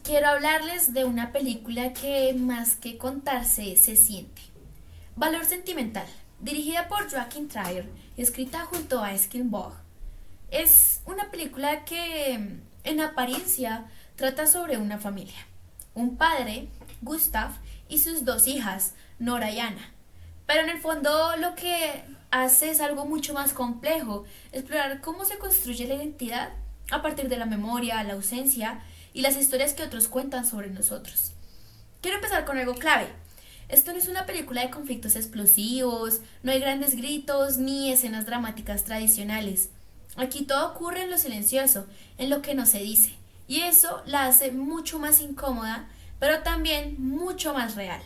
quiero hablarles de una película que más que contarse se siente. Valor sentimental, dirigida por Joachim Trier y escrita junto a Eskilborg. Es una película que en apariencia trata sobre una familia. Un padre, Gustav, y sus dos hijas, Nora y Anna. Pero en el fondo lo que hace es algo mucho más complejo, explorar cómo se construye la identidad a partir de la memoria, la ausencia y las historias que otros cuentan sobre nosotros. Quiero empezar con algo clave. Esto no es una película de conflictos explosivos, no hay grandes gritos ni escenas dramáticas tradicionales. Aquí todo ocurre en lo silencioso, en lo que no se dice, y eso la hace mucho más incómoda, pero también mucho más real.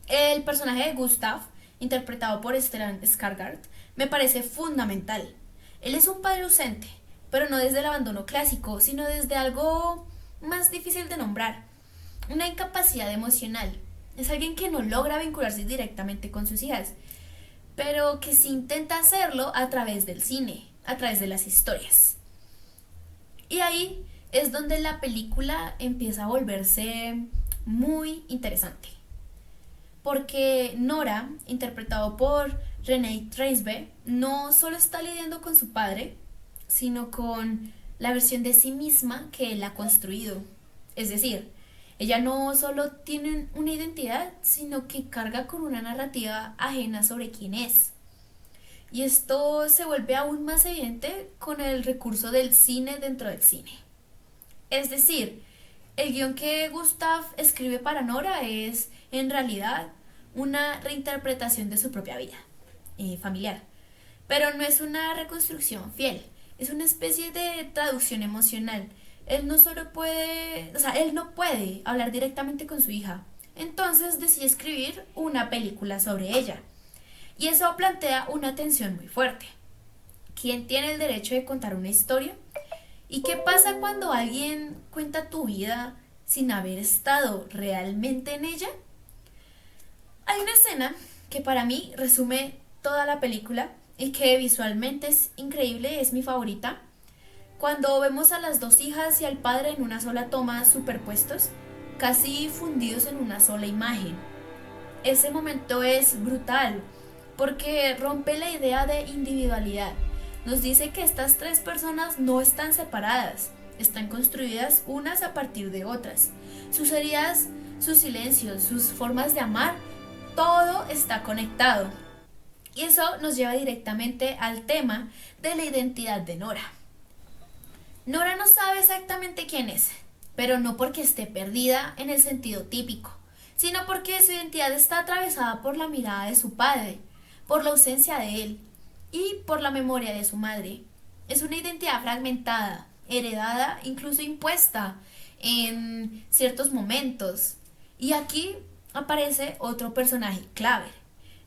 El personaje de Gustav, interpretado por Stellan Skarsgård, me parece fundamental. Él es un padre ausente, pero no desde el abandono clásico, sino desde algo más difícil de nombrar, una incapacidad emocional. Es alguien que no logra vincularse directamente con sus hijas, pero que sí intenta hacerlo a través del cine, a través de las historias. Y ahí es donde la película empieza a volverse muy interesante. Porque Nora, interpretado por René Treisbe, no solo está lidiando con su padre, sino con la versión de sí misma que él ha construido. Es decir, ella no solo tiene una identidad, sino que carga con una narrativa ajena sobre quién es. Y esto se vuelve aún más evidente con el recurso del cine dentro del cine. Es decir, el guión que Gustav escribe para Nora es, en realidad, una reinterpretación de su propia vida familiar. Pero no es una reconstrucción fiel, es una especie de traducción emocional. Él no solo puede, o sea, él no puede hablar directamente con su hija. Entonces decide escribir una película sobre ella. Y eso plantea una tensión muy fuerte. ¿Quién tiene el derecho de contar una historia? ¿Y qué pasa cuando alguien cuenta tu vida sin haber estado realmente en ella? Hay una escena que para mí resume toda la película y que visualmente es increíble, es mi favorita. Cuando vemos a las dos hijas y al padre en una sola toma superpuestos, casi fundidos en una sola imagen. Ese momento es brutal porque rompe la idea de individualidad. Nos dice que estas tres personas no están separadas, están construidas unas a partir de otras. Sus heridas, sus silencios, sus formas de amar, todo está conectado. Y eso nos lleva directamente al tema de la identidad de Nora. Nora no sabe exactamente quién es, pero no porque esté perdida en el sentido típico, sino porque su identidad está atravesada por la mirada de su padre, por la ausencia de él y por la memoria de su madre. Es una identidad fragmentada, heredada, incluso impuesta en ciertos momentos. Y aquí aparece otro personaje clave,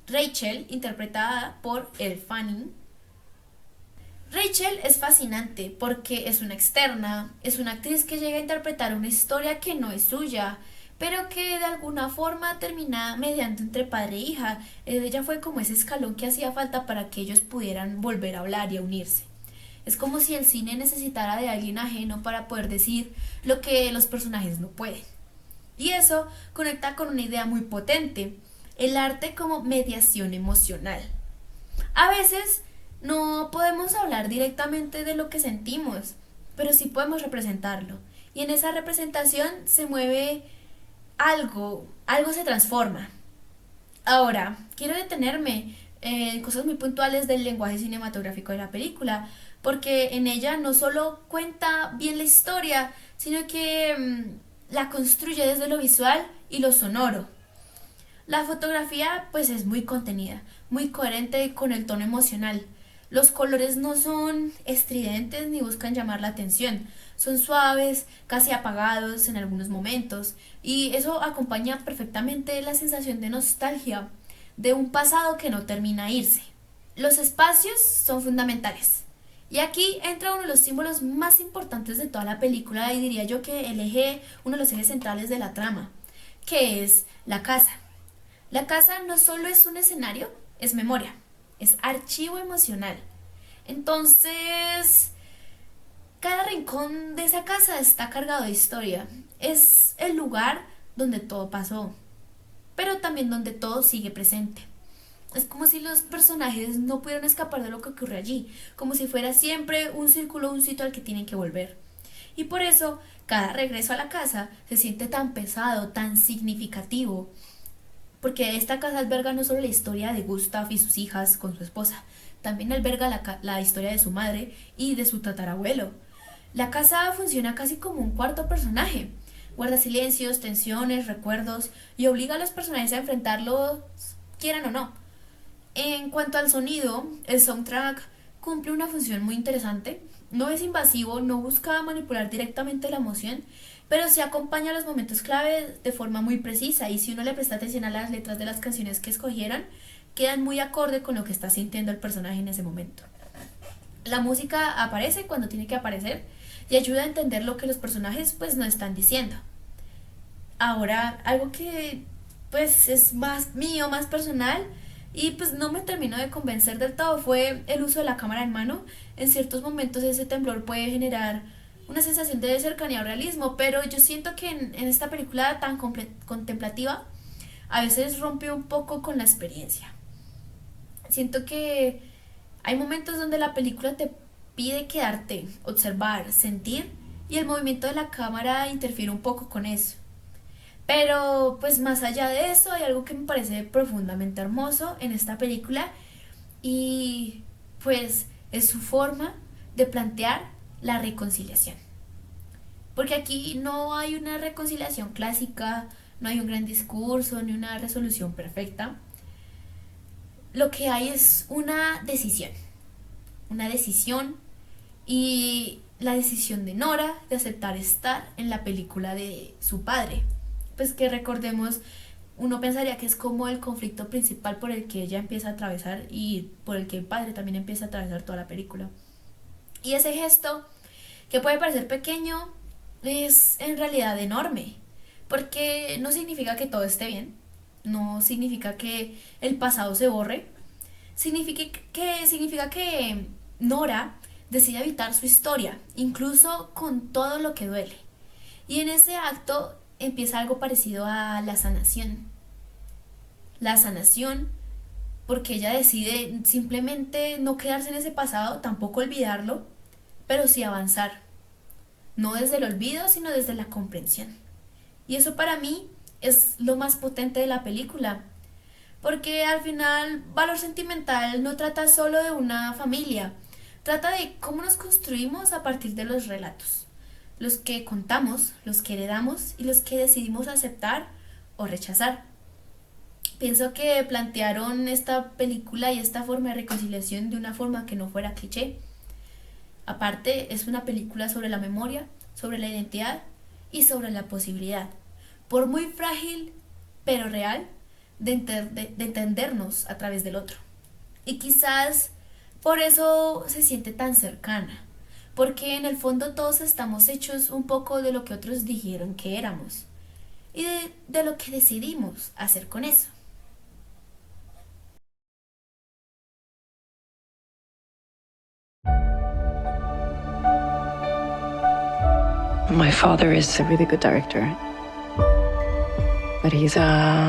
Rachel, interpretada por Elle Fanning. Rachel es fascinante porque es una externa, es una actriz que llega a interpretar una historia que no es suya, pero que de alguna forma termina mediando entre padre e hija. Ella fue como ese escalón que hacía falta para que ellos pudieran volver a hablar y a unirse. Es como si el cine necesitara de alguien ajeno para poder decir lo que los personajes no pueden. Y eso conecta con una idea muy potente, el arte como mediación emocional. A veces no podemos hablar directamente de lo que sentimos, pero sí podemos representarlo. Y en esa representación se mueve algo se transforma. Ahora, quiero detenerme en cosas muy puntuales del lenguaje cinematográfico de la película, porque en ella no solo cuenta bien la historia, sino que la construye desde lo visual y lo sonoro. La fotografía pues es muy contenida, muy coherente con el tono emocional. Los colores no son estridentes ni buscan llamar la atención, son suaves, casi apagados en algunos momentos, y eso acompaña perfectamente la sensación de nostalgia de un pasado que no termina de irse. Los espacios son fundamentales. Y aquí entra uno de los símbolos más importantes de toda la película y diría yo que uno de los ejes centrales de la trama, que es la casa. La casa no solo es un escenario, es memoria, es archivo emocional. Entonces, Cada rincón de esa casa está cargado de historia. Es el lugar donde todo pasó, pero también donde todo sigue presente. Es como si los personajes no pudieran escapar de lo que ocurre allí, como si fuera siempre un círculo, un sitio al que tienen que volver. Y por eso, cada regreso a la casa se siente tan pesado, tan significativo, porque esta casa alberga no solo la historia de Gustav y sus hijas con su esposa, también alberga la historia de su madre y de su tatarabuelo. La casa funciona casi como un cuarto personaje. Guarda silencios, tensiones, recuerdos y obliga a los personajes a enfrentarlos, quieran o no. En cuanto al sonido, el soundtrack cumple una función muy interesante. No es invasivo, no busca manipular directamente la emoción, pero sí acompaña los momentos clave de forma muy precisa, y si uno le presta atención a las letras de las canciones que escogieron, quedan muy acorde con lo que está sintiendo el personaje en ese momento. La música aparece cuando tiene que aparecer y ayuda a entender lo que los personajes pues no están diciendo. Ahora, algo que pues es más mío, más personal, y pues no me terminó de convencer del todo, fue el uso de la cámara en mano. En ciertos momentos ese temblor puede generar una sensación de cercanía o realismo, pero yo siento que en esta película tan contemplativa a veces rompe un poco con la experiencia. Siento que hay momentos donde la película te pide quedarte, observar, sentir, y el movimiento de la cámara interfiere un poco con eso. Pero pues más allá de eso hay algo que me parece profundamente hermoso en esta película, y pues es su forma de plantear la reconciliación. Porque aquí no hay una reconciliación clásica, no hay un gran discurso ni una resolución perfecta. Lo que hay es una decisión, y la decisión de Nora de aceptar estar en la película de su padre. Pues que recordemos, uno pensaría que es como el conflicto principal por el que ella empieza a atravesar y por el que el padre también empieza a atravesar toda la película. Y ese gesto, que puede parecer pequeño, es en realidad enorme, porque no significa que todo esté bien, no significa que el pasado se borre, significa que Nora decide evitar su historia, incluso con todo lo que duele. Y en ese acto empieza algo parecido a la sanación. La sanación porque ella decide simplemente no quedarse en ese pasado, tampoco olvidarlo, pero sí avanzar. No desde el olvido, sino desde la comprensión. Y eso para mí es lo más potente de la película, porque al final Valor Sentimental no trata solo de una familia, trata de cómo nos construimos a partir de los relatos, los que contamos, los que heredamos y los que decidimos aceptar o rechazar. Pienso que plantearon esta película y esta forma de reconciliación de una forma que no fuera cliché. Aparte, es una película sobre la memoria, sobre la identidad y sobre la posibilidad, por muy frágil pero real, de entendernos a través del otro. Y quizás por eso se siente tan cercana, porque en el fondo todos estamos hechos un poco de lo que otros dijeron que éramos y de lo que decidimos hacer con eso. My father is a really good director, but he's a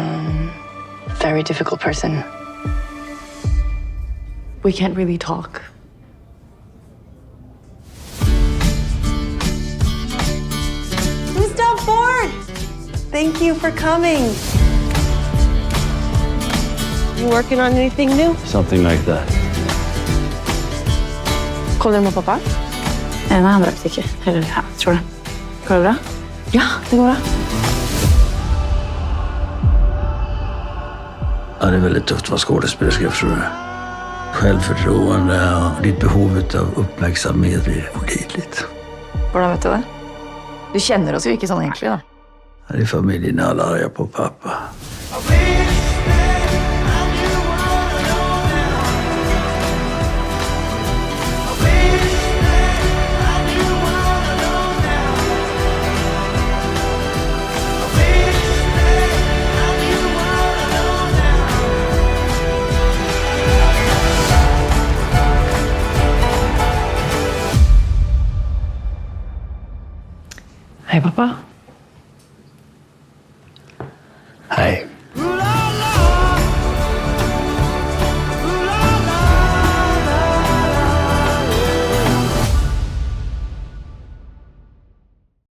very difficult person. We can't really talk. Gustav Ford! Thank you for coming. You working on anything new? Something like that. Kollar du med pappa? En andra butiker. Eller här, tror jag. Går det bra? Ja, det går bra. Ja, det är väldigt tufft att vara skådespelerska, förstår du. Självförtroende och ditt behov av uppmärksamhet är olidligt. Hvordan vet du det? Du känner oss ju inte sånn egentlig, da. Här i familjen är alla arga på pappa. Hej pappa.